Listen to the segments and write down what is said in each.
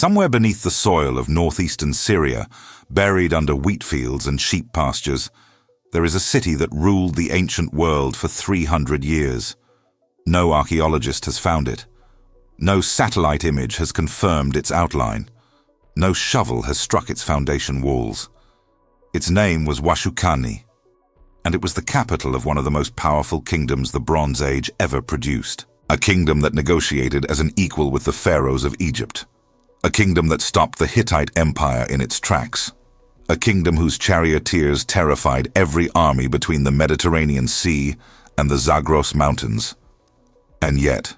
Somewhere beneath the soil of northeastern Syria, buried under wheat fields and sheep pastures, there is a city that ruled the ancient world for 300 years. No archaeologist has found it. No satellite image has confirmed its outline. No shovel has struck its foundation walls. Its name was Washukanni, and it was the capital of one of the most powerful kingdoms the Bronze Age ever produced. A kingdom that negotiated as an equal with the pharaohs of Egypt. A kingdom that stopped the Hittite Empire in its tracks. A kingdom whose charioteers terrified every army between the Mediterranean Sea and the Zagros Mountains. And yet,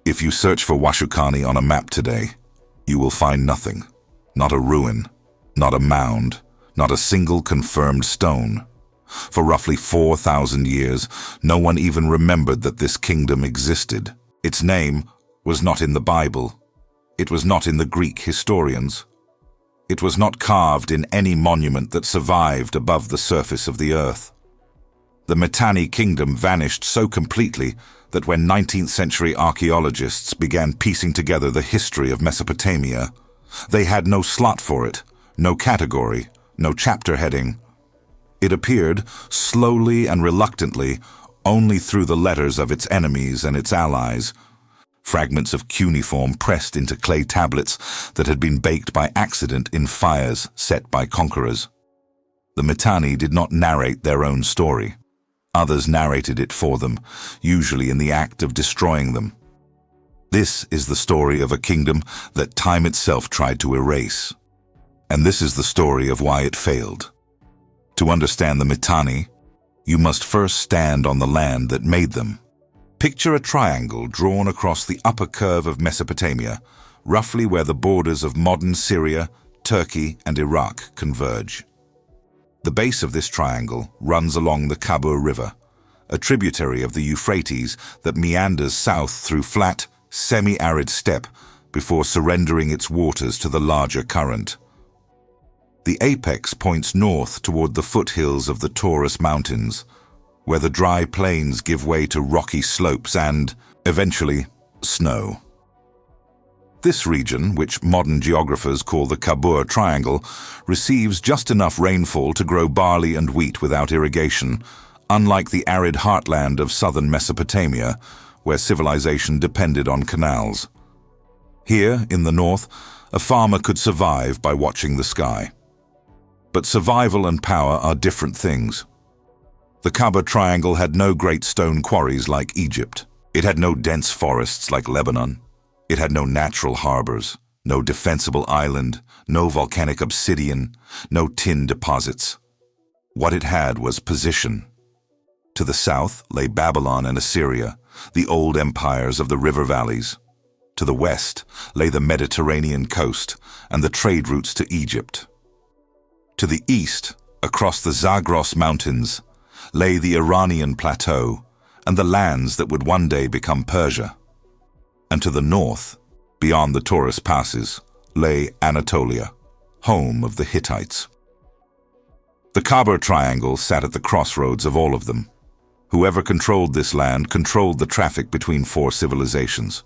if you search for Washukanni on a map today, you will find nothing. Not a ruin, not a mound, not a single confirmed stone. For roughly 4,000 years, no one even remembered that this kingdom existed. Its name was not in the Bible. It was not in the Greek historians. It was not carved in any monument that survived above the surface of the earth. The Mitanni kingdom vanished so completely that when 19th century archaeologists began piecing together the history of Mesopotamia, they had no slot for it, no category, no chapter heading. It appeared, slowly and reluctantly, only through the letters of its enemies and its allies, fragments of cuneiform pressed into clay tablets that had been baked by accident in fires set by conquerors. The Mitanni did not narrate their own story. Others narrated it for them, usually in the act of destroying them. This is the story of a kingdom that time itself tried to erase. And this is the story of why it failed. To understand the Mitanni, you must first stand on the land that made them. Picture a triangle drawn across the upper curve of Mesopotamia, roughly where the borders of modern Syria, Turkey, and Iraq converge. The base of this triangle runs along the Kabur River, a tributary of the Euphrates that meanders south through flat, semi-arid steppe before surrendering its waters to the larger current. The apex points north toward the foothills of the Taurus Mountains, where the dry plains give way to rocky slopes and, eventually, snow. This region, which modern geographers call the Kabur Triangle, receives just enough rainfall to grow barley and wheat without irrigation, unlike the arid heartland of southern Mesopotamia, where civilization depended on canals. Here, in the north, a farmer could survive by watching the sky. But survival and power are different things. The Kabur Triangle had no great stone quarries like Egypt. It had no dense forests like Lebanon. It had no natural harbors, no defensible island, no volcanic obsidian, no tin deposits. What it had was position. To the south lay Babylon and Assyria, the old empires of the river valleys. To the west lay the Mediterranean coast and the trade routes to Egypt. To the east, across the Zagros Mountains, lay the Iranian plateau and the lands that would one day become Persia. And to the north, beyond the Taurus passes, lay Anatolia, home of the Hittites. The Kabur Triangle sat at the crossroads of all of them. Whoever controlled this land controlled the traffic between four civilizations.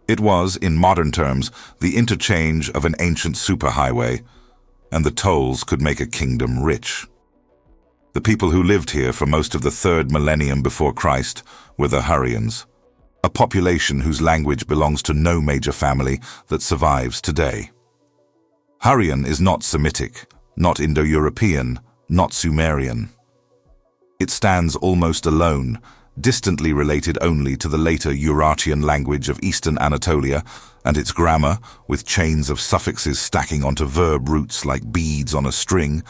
It was, in modern terms, the interchange of an ancient superhighway, and the tolls could make a kingdom rich. The people who lived here for most of the 3rd millennium before Christ were the Hurrians, a population whose language belongs to no major family that survives today. Hurrian is not Semitic, not Indo-European, not Sumerian. It stands almost alone, distantly related only to the later Eurasian language of Eastern Anatolia, and its grammar, with chains of suffixes stacking onto verb roots like beads on a string,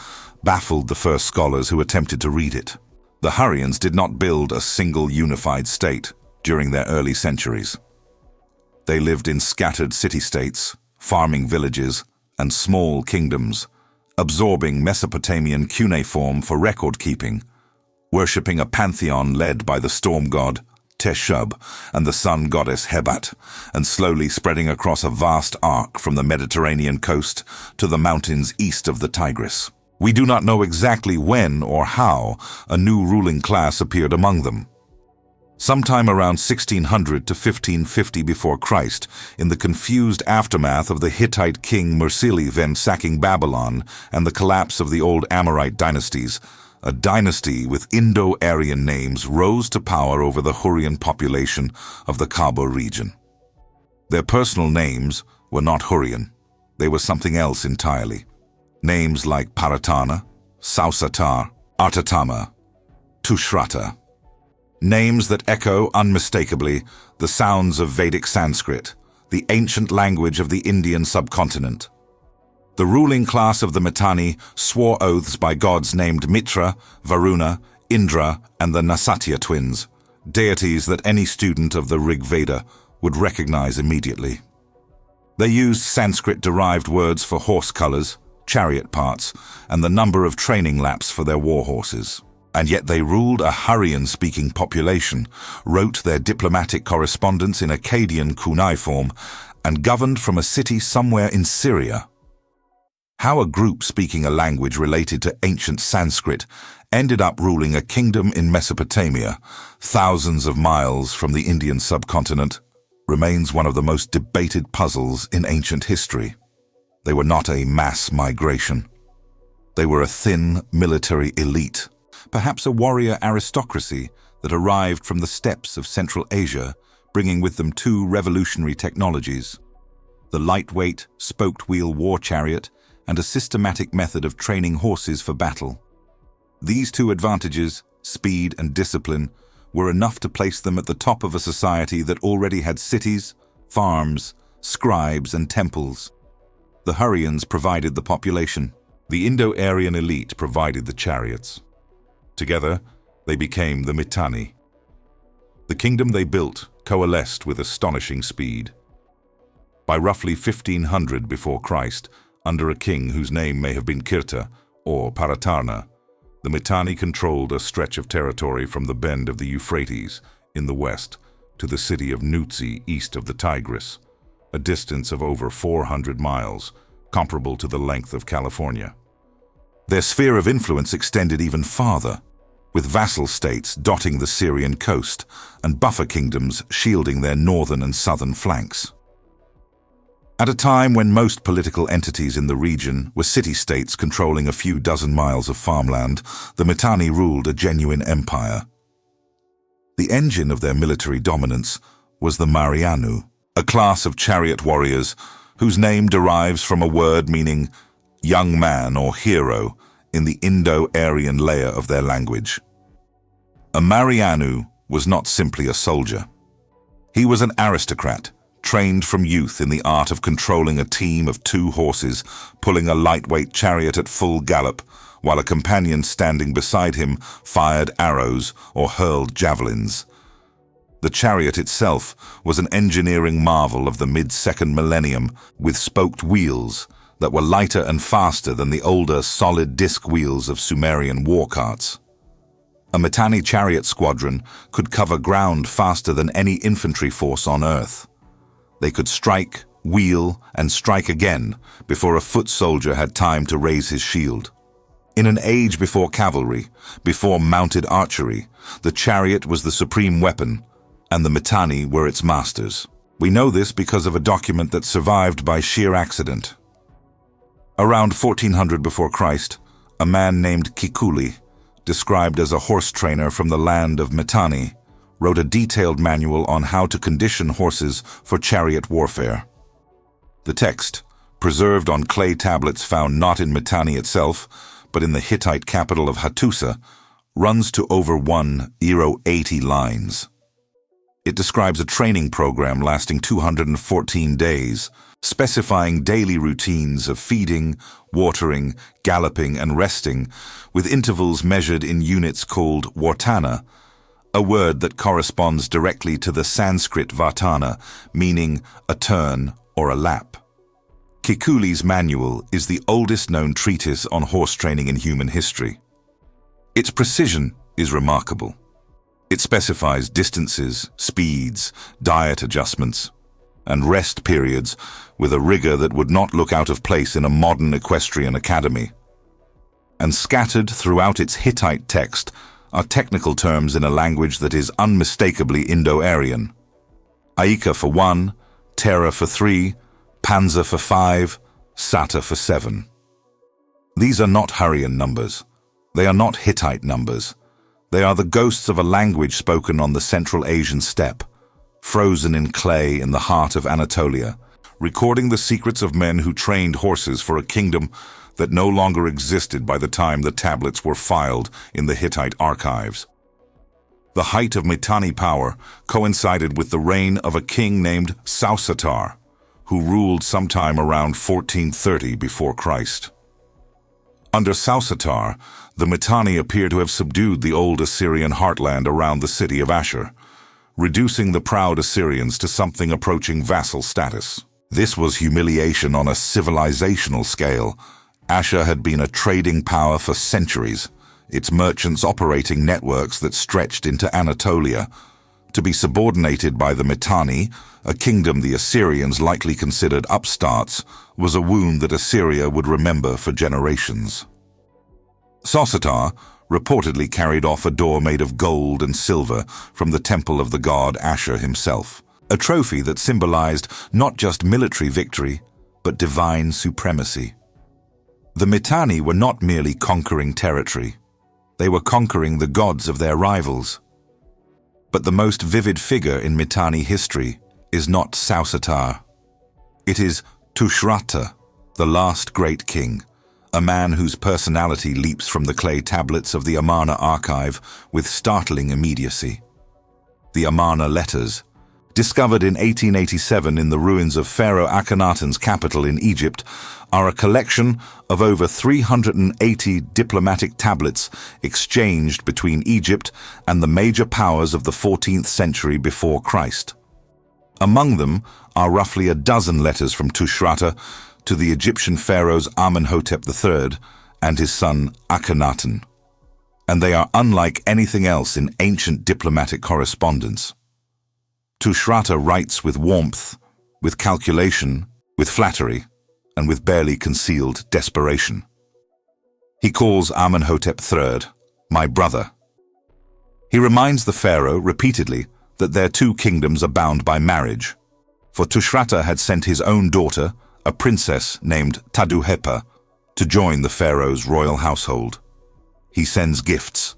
baffled the first scholars who attempted to read it. The Hurrians did not build a single unified state during their early centuries. They lived in scattered city-states, farming villages, and small kingdoms, absorbing Mesopotamian cuneiform for record-keeping, worshipping a pantheon led by the storm god Teshub and the sun goddess Hebat, and slowly spreading across a vast arc from the Mediterranean coast to the mountains east of the Tigris. We do not know exactly when or how a new ruling class appeared among them. Sometime around 1600 to 1550 before Christ, in the confused aftermath of the Hittite king Mursili then sacking Babylon and the collapse of the old Amorite dynasties, a dynasty with Indo-Aryan names rose to power over the Hurrian population of the Cabo region. Their personal names were not Hurrian. They were something else entirely. Names like Paratana, Sausatar, Artatama, Tushratta. Names that echo unmistakably the sounds of Vedic Sanskrit, the ancient language of the Indian subcontinent. The ruling class of the Mitanni swore oaths by gods named Mitra, Varuna, Indra, and the Nasatya twins, deities that any student of the Rig Veda would recognize immediately. They used Sanskrit-derived words for horse colors, chariot parts, and the number of training laps for their war horses. And yet they ruled a Hurrian-speaking population, wrote their diplomatic correspondence in Akkadian cuneiform, and governed from a city somewhere in Syria. How a group speaking a language related to ancient Sanskrit ended up ruling a kingdom in Mesopotamia, thousands of miles from the Indian subcontinent, remains one of the most debated puzzles in ancient history. They were not a mass migration. They were a thin military elite, perhaps a warrior aristocracy that arrived from the steppes of Central Asia, bringing with them two revolutionary technologies: the lightweight, spoked-wheel war chariot and a systematic method of training horses for battle. These two advantages, speed and discipline, were enough to place them at the top of a society that already had cities, farms, scribes, and temples. The Hurrians provided the population. The Indo-Aryan elite provided the chariots. Together, they became the Mitanni. The kingdom they built coalesced with astonishing speed. By roughly 1500 before Christ, under a king whose name may have been Kirta or Paratarna, the Mitanni controlled a stretch of territory from the bend of the Euphrates in the west to the city of Nutsi east of the Tigris, a distance of over 400 miles, comparable to the length of California. Their sphere of influence extended even farther, with vassal states dotting the Syrian coast and buffer kingdoms shielding their northern and southern flanks. At a time when most political entities in the region were city-states controlling a few dozen miles of farmland, the Mitanni ruled a genuine empire. The engine of their military dominance was the Marianu, a class of chariot warriors whose name derives from a word meaning young man or hero in the Indo-Aryan layer of their language. A Marianu was not simply a soldier. He was an aristocrat, trained from youth in the art of controlling a team of 2 horses, pulling a lightweight chariot at full gallop, while a companion standing beside him fired arrows or hurled javelins. The chariot itself was an engineering marvel of the mid-second millennium, with spoked wheels that were lighter and faster than the older solid disc wheels of Sumerian war carts. A Mitanni chariot squadron could cover ground faster than any infantry force on Earth. They could strike, wheel, and strike again before a foot soldier had time to raise his shield. In an age before cavalry, before mounted archery, the chariot was the supreme weapon, and the Mitanni were its masters. We know this because of a document that survived by sheer accident. Around 1400 before Christ, a man named Kikkuli, described as a horse trainer from the land of Mitanni, wrote a detailed manual on how to condition horses for chariot warfare. The text, preserved on clay tablets found not in Mitanni itself, but in the Hittite capital of Hattusa, runs to over 180 lines. It describes a training program lasting 214 days, specifying daily routines of feeding, watering, galloping, and resting, with intervals measured in units called vartana, a word that corresponds directly to the Sanskrit vartana, meaning a turn or a lap. Kikkuli's manual is the oldest known treatise on horse training in human history. Its precision is remarkable. It specifies distances, speeds, diet adjustments, and rest periods with a rigor that would not look out of place in a modern equestrian academy. And scattered throughout its Hittite text are technical terms in a language that is unmistakably Indo-Aryan. Aika for 1, Tera for 3, Panza for 5, Sata for 7. These are not Hurrian numbers. They are not Hittite numbers. They are the ghosts of a language spoken on the Central Asian steppe, frozen in clay in the heart of Anatolia, recording the secrets of men who trained horses for a kingdom that no longer existed by the time the tablets were filed in the Hittite archives. The height of Mitanni power coincided with the reign of a king named Sausatar, who ruled sometime around 1430 before Christ. Under Sausatar, the Mitanni appear to have subdued the old Assyrian heartland around the city of Ashur, reducing the proud Assyrians to something approaching vassal status. This was humiliation on a civilizational scale. Ashur had been a trading power for centuries, its merchants operating networks that stretched into Anatolia. To be subordinated by the Mitanni, a kingdom the Assyrians likely considered upstarts, was a wound that Assyria would remember for generations. Sausatar reportedly carried off a door made of gold and silver from the temple of the god Ashur himself, a trophy that symbolized not just military victory, but divine supremacy. The Mitanni were not merely conquering territory. They were conquering the gods of their rivals. But the most vivid figure in Mitanni history is not Sausatar. It is Tushratta, the last great king, a man whose personality leaps from the clay tablets of the Amarna archive with startling immediacy. The Amarna letters, discovered in 1887 in the ruins of Pharaoh Akhenaten's capital in Egypt, are a collection of over 380 diplomatic tablets exchanged between Egypt and the major powers of the 14th century before Christ. Among them are roughly a dozen letters from Tushratta to the Egyptian pharaohs Amenhotep III and his son Akhenaten, and they are unlike anything else in ancient diplomatic correspondence. Tushratta writes with warmth, with calculation, with flattery, and with barely concealed desperation. He calls Amenhotep III, "my brother." He reminds the pharaoh repeatedly that their two kingdoms are bound by marriage, for Tushratta had sent his own daughter, a princess named Taduhepa, to join the pharaoh's royal household. He sends gifts,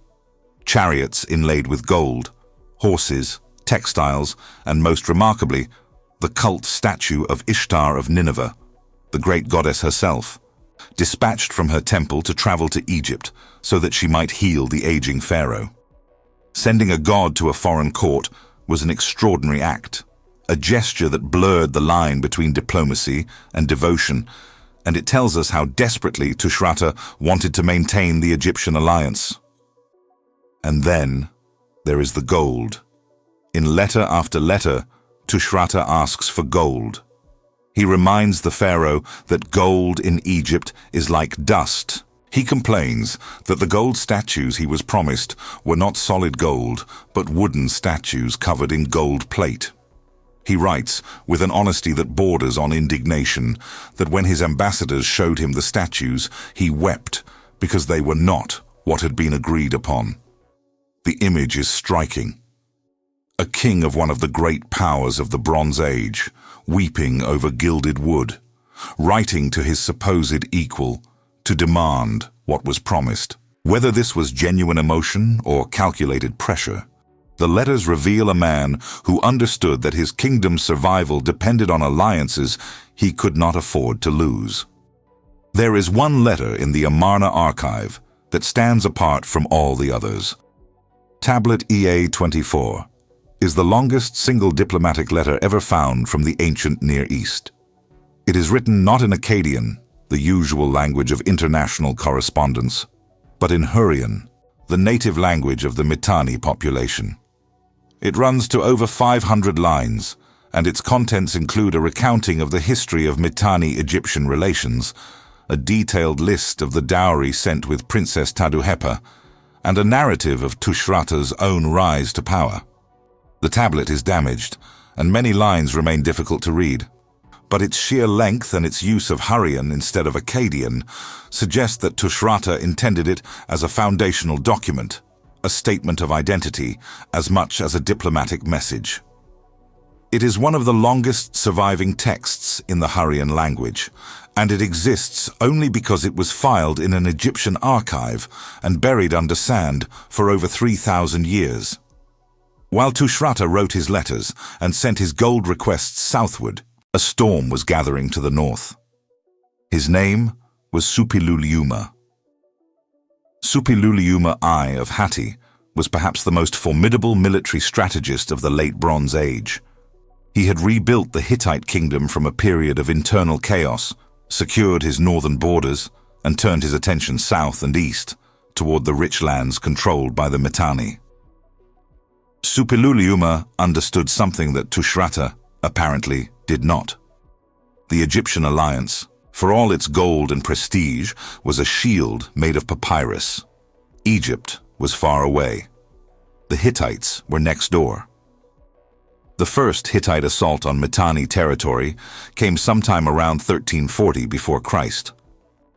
chariots inlaid with gold, horses, textiles, and most remarkably, the cult statue of Ishtar of Nineveh, the great goddess herself, dispatched from her temple to travel to Egypt so that she might heal the aging pharaoh. Sending a god to a foreign court was an extraordinary act, a gesture that blurred the line between diplomacy and devotion, and it tells us how desperately Tushratta wanted to maintain the Egyptian alliance. And then there is the gold. In letter after letter, Tushratta asks for gold. He reminds the pharaoh that gold in Egypt is like dust. He complains that the gold statues he was promised were not solid gold, but wooden statues covered in gold plate. He writes, with an honesty that borders on indignation, that when his ambassadors showed him the statues, he wept because they were not what had been agreed upon. The image is striking. A king of one of the great powers of the Bronze Age, weeping over gilded wood, writing to his supposed equal to demand what was promised. Whether this was genuine emotion or calculated pressure, the letters reveal a man who understood that his kingdom's survival depended on alliances he could not afford to lose. There is one letter in the Amarna archive that stands apart from all the others. Tablet EA-24 is the longest single diplomatic letter ever found from the ancient Near East. It is written not in Akkadian, the usual language of international correspondence, but in Hurrian, the native language of the Mitanni population. It runs to over 500 lines, and its contents include a recounting of the history of Mitanni-Egyptian relations, a detailed list of the dowry sent with Princess Taduhepa, and a narrative of Tushratta's own rise to power. The tablet is damaged, and many lines remain difficult to read. But its sheer length and its use of Hurrian instead of Akkadian suggest that Tushratta intended it as a foundational document, a statement of identity as much as a diplomatic message. It is one of the longest surviving texts in the Hurrian language, and it exists only because it was filed in an Egyptian archive and buried under sand for over 3,000 years. While Tushratta wrote his letters and sent his gold requests southward, a storm was gathering to the north. His name was Suppiluliuma. Suppiluliuma I of Hatti was perhaps the most formidable military strategist of the late Bronze Age. He had rebuilt the Hittite kingdom from a period of internal chaos, secured his northern borders, and turned his attention south and east toward the rich lands controlled by the Mitanni. Suppiluliuma understood something that Tushratta, apparently, did not. The Egyptian alliance, for all its gold and prestige, was a shield made of papyrus. Egypt was far away. The Hittites were next door. The first Hittite assault on Mitanni territory came sometime around 1340 before Christ.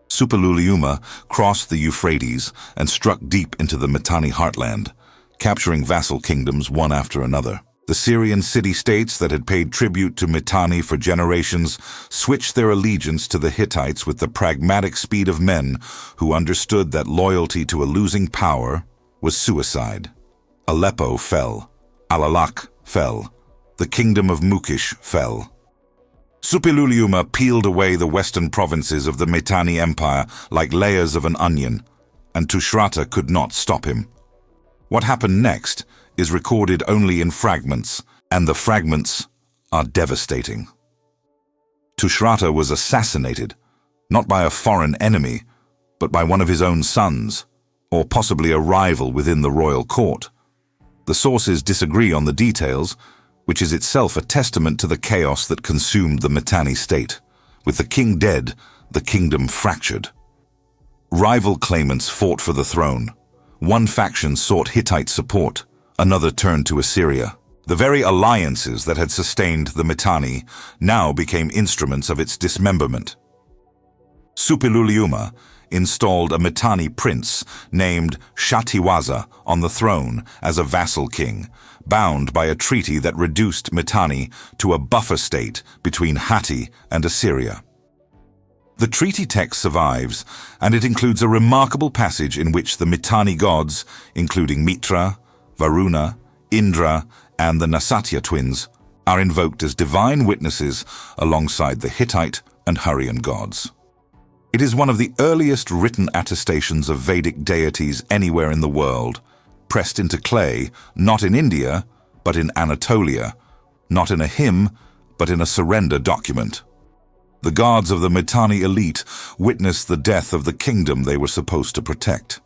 Suppiluliuma crossed the Euphrates and struck deep into the Mitanni heartland, capturing vassal kingdoms one after another. The Syrian city-states that had paid tribute to Mitanni for generations switched their allegiance to the Hittites with the pragmatic speed of men who understood that loyalty to a losing power was suicide. Aleppo fell. Alalak fell. The kingdom of Mukish fell. Suppiluliuma peeled away the western provinces of the Mitanni Empire like layers of an onion, and Tushratta could not stop him. What happened next is recorded only in fragments, and the fragments are devastating. Tushratta was assassinated, not by a foreign enemy, but by one of his own sons, or possibly a rival within the royal court. The sources disagree on the details, which is itself a testament to the chaos that consumed the Mitanni state. With the king dead, the kingdom fractured. Rival claimants fought for the throne. One faction sought Hittite support, another turned to Assyria. The very alliances that had sustained the Mitanni now became instruments of its dismemberment. Suppiluliuma installed a Mitanni prince named Shatiwaza on the throne as a vassal king, bound by a treaty that reduced Mitanni to a buffer state between Hatti and Assyria. The treaty text survives, and it includes a remarkable passage in which the Mitanni gods, including Mitra, Varuna, Indra, and the Nasatya twins, are invoked as divine witnesses alongside the Hittite and Hurrian gods. It is one of the earliest written attestations of Vedic deities anywhere in the world, pressed into clay, not in India, but in Anatolia, not in a hymn, but in a surrender document. The gods of the Mitanni elite witnessed the death of the kingdom they were supposed to protect.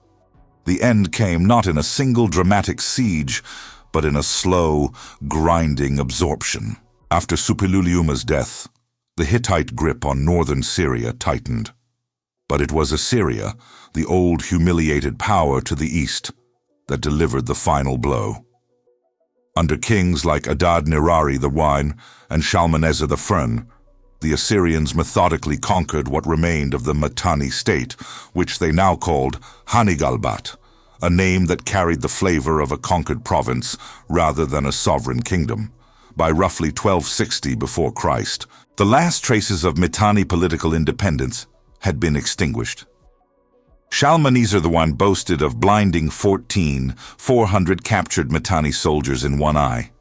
The end came not in a single dramatic siege, but in a slow, grinding absorption. After Suppiluliuma's death, the Hittite grip on northern Syria tightened. But it was Assyria, the old humiliated power to the east, that delivered the final blow. Under kings like Adad-nirari the Wine and Shalmaneser the Fern, the Assyrians methodically conquered what remained of the Mitanni state, which they now called Hanigalbat, a name that carried the flavor of a conquered province rather than a sovereign kingdom. By roughly 1260 before Christ, the last traces of Mitanni political independence had been extinguished. Shalmaneser the One boasted of blinding 400 captured Mitanni soldiers in one eye,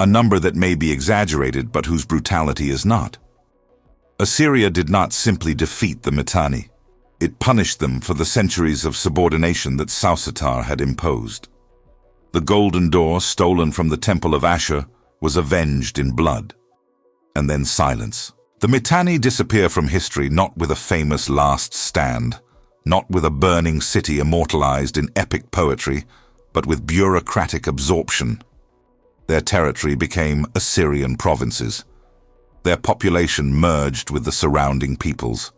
a number that may be exaggerated but whose brutality is not. Assyria did not simply defeat the Mitanni. It punished them for the centuries of subordination that Sausatar had imposed. The golden door stolen from the temple of Ashur was avenged in blood. And then silence. The Mitanni disappear from history not with a famous last stand, not with a burning city immortalized in epic poetry, but with bureaucratic absorption. Their territory became Assyrian provinces. Their population merged with the surrounding peoples.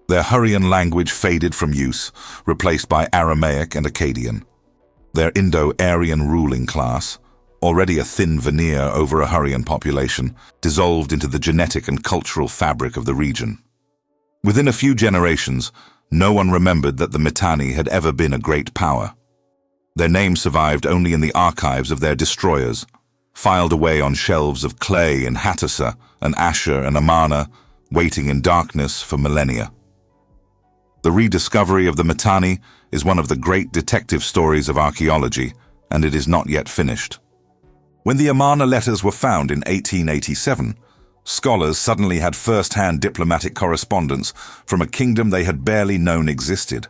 Their Hurrian language faded from use, replaced by Aramaic and Akkadian. Their Indo-Aryan ruling class, already a thin veneer over a Hurrian population, dissolved into the genetic and cultural fabric of the region. Within a few generations, no one remembered that the Mitanni had ever been a great power. Their names survived only in the archives of their destroyers, filed away on shelves of clay in Hattusa and Ashur and Amarna, waiting in darkness for millennia. The rediscovery of the Mitanni is one of the great detective stories of archaeology, and it is not yet finished. When the Amarna letters were found in 1887, scholars suddenly had first-hand diplomatic correspondence from a kingdom they had barely known existed.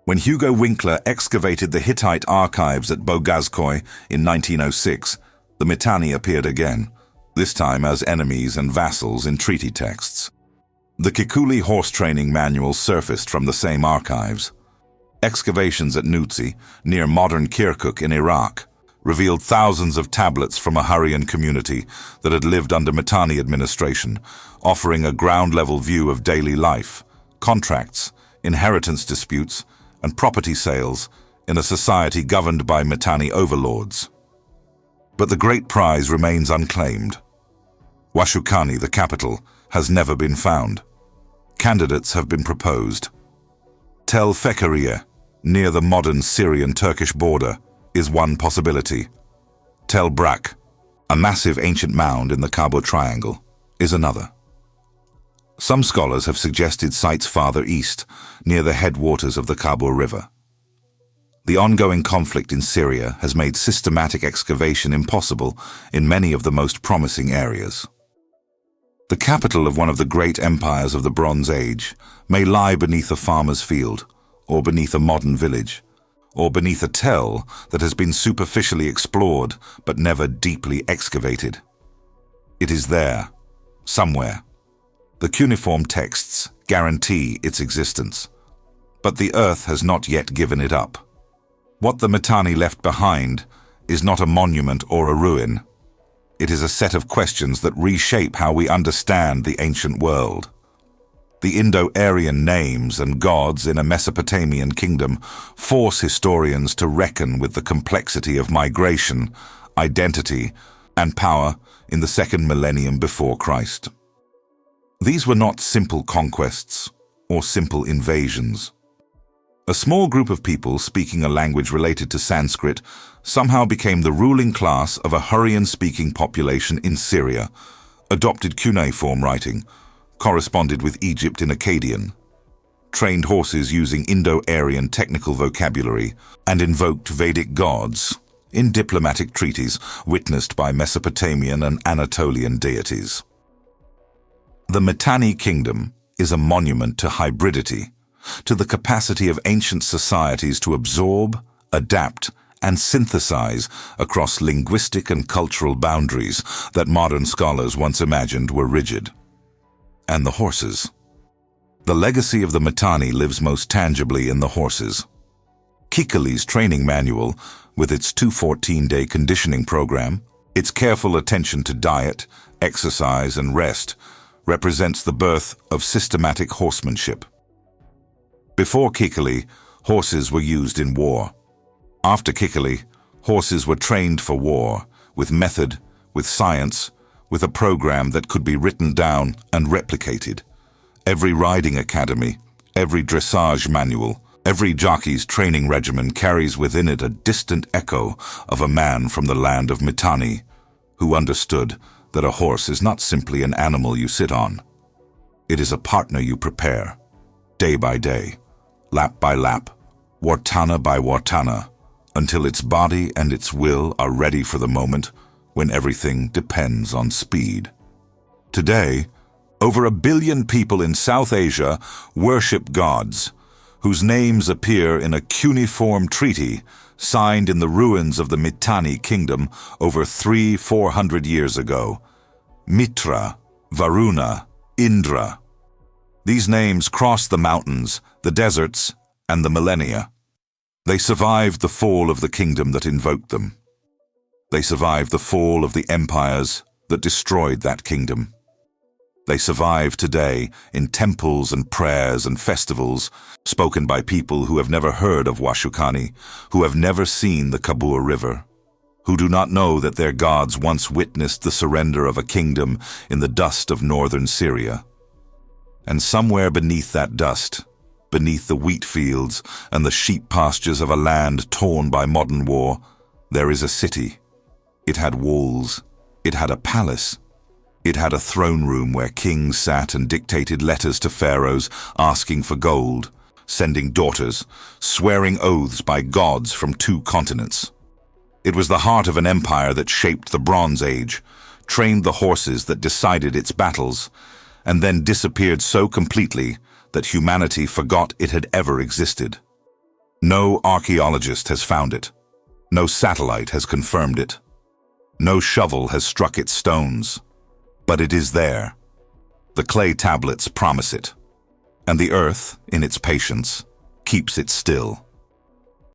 When Hugo Winkler excavated the Hittite archives at Bogazkoy in 1906, the Mitanni appeared again, this time as enemies and vassals in treaty texts. The Kikkuli horse training manual surfaced from the same archives. Excavations at Nutsi, near modern Kirkuk in Iraq, revealed thousands of tablets from a Hurrian community that had lived under Mitanni administration, offering a ground-level view of daily life, contracts, inheritance disputes, and property sales in a society governed by Mitanni overlords. But the great prize remains unclaimed. Washukani, the capital, has never been found. Candidates have been proposed. Tel Fekeriye, near the modern Syrian-Turkish border, is one possibility. Tel Brak, a massive ancient mound in the Cabo Triangle, is another. Some scholars have suggested sites farther east, near the headwaters of the Cabo River. The ongoing conflict in Syria has made systematic excavation impossible in many of the most promising areas. The capital of one of the great empires of the Bronze Age may lie beneath a farmer's field, or beneath a modern village, or beneath a tell that has been superficially explored but never deeply excavated. It is there, somewhere. The cuneiform texts guarantee its existence, but the earth has not yet given it up. What the Mitanni left behind is not a monument or a ruin. It is a set of questions that reshape how we understand the ancient world. The Indo-Aryan names and gods in a Mesopotamian kingdom force historians to reckon with the complexity of migration, identity, and power in the second millennium before Christ. These were not simple conquests or simple invasions. A small group of people speaking a language related to Sanskrit somehow became the ruling class of a Hurrian-speaking population in Syria, adopted cuneiform writing, corresponded with Egypt in Akkadian, trained horses using Indo-Aryan technical vocabulary, and invoked Vedic gods in diplomatic treaties witnessed by Mesopotamian and Anatolian deities. The Mitanni kingdom is a monument to hybridity, to the capacity of ancient societies to absorb, adapt, and synthesize across linguistic and cultural boundaries that modern scholars once imagined were rigid. And the horses. The legacy of the Mitanni lives most tangibly in the horses. Kikkuli's training manual, with its 214-day conditioning program, its careful attention to diet, exercise, and rest, represents the birth of systematic horsemanship. Before Kikkuli, horses were used in war. After Kikkuli, horses were trained for war, with method, with science, with a program that could be written down and replicated. Every riding academy, every dressage manual, every jockey's training regimen carries within it a distant echo of a man from the land of Mitanni, who understood that a horse is not simply an animal you sit on. It is a partner you prepare, day by day, lap by lap, wartana by wartana, until its body and its will are ready for the moment when everything depends on speed. Today, over 1 billion people in South Asia worship gods, whose names appear in a cuneiform treaty signed in the ruins of the Mitanni kingdom over 300-400 years ago. Mitra, Varuna, Indra. These names cross the mountains, the deserts, and the millennia. They survived the fall of the kingdom that invoked them. They survived the fall of the empires that destroyed that kingdom. They survive today in temples and prayers and festivals spoken by people who have never heard of Washukani, who have never seen the Kabur River, who do not know that their gods once witnessed the surrender of a kingdom in the dust of northern Syria. And somewhere beneath that dust, beneath the wheat fields and the sheep pastures of a land torn by modern war, there is a city. It had walls. It had a palace. It had a throne room where kings sat and dictated letters to pharaohs asking for gold, sending daughters, swearing oaths by gods from 2 continents. It was the heart of an empire that shaped the Bronze Age, trained the horses that decided its battles, and then disappeared so completely that humanity forgot it had ever existed. No archaeologist has found it. No satellite has confirmed it. No shovel has struck its stones. But it is there. The clay tablets promise it. And the earth, in its patience, keeps it still.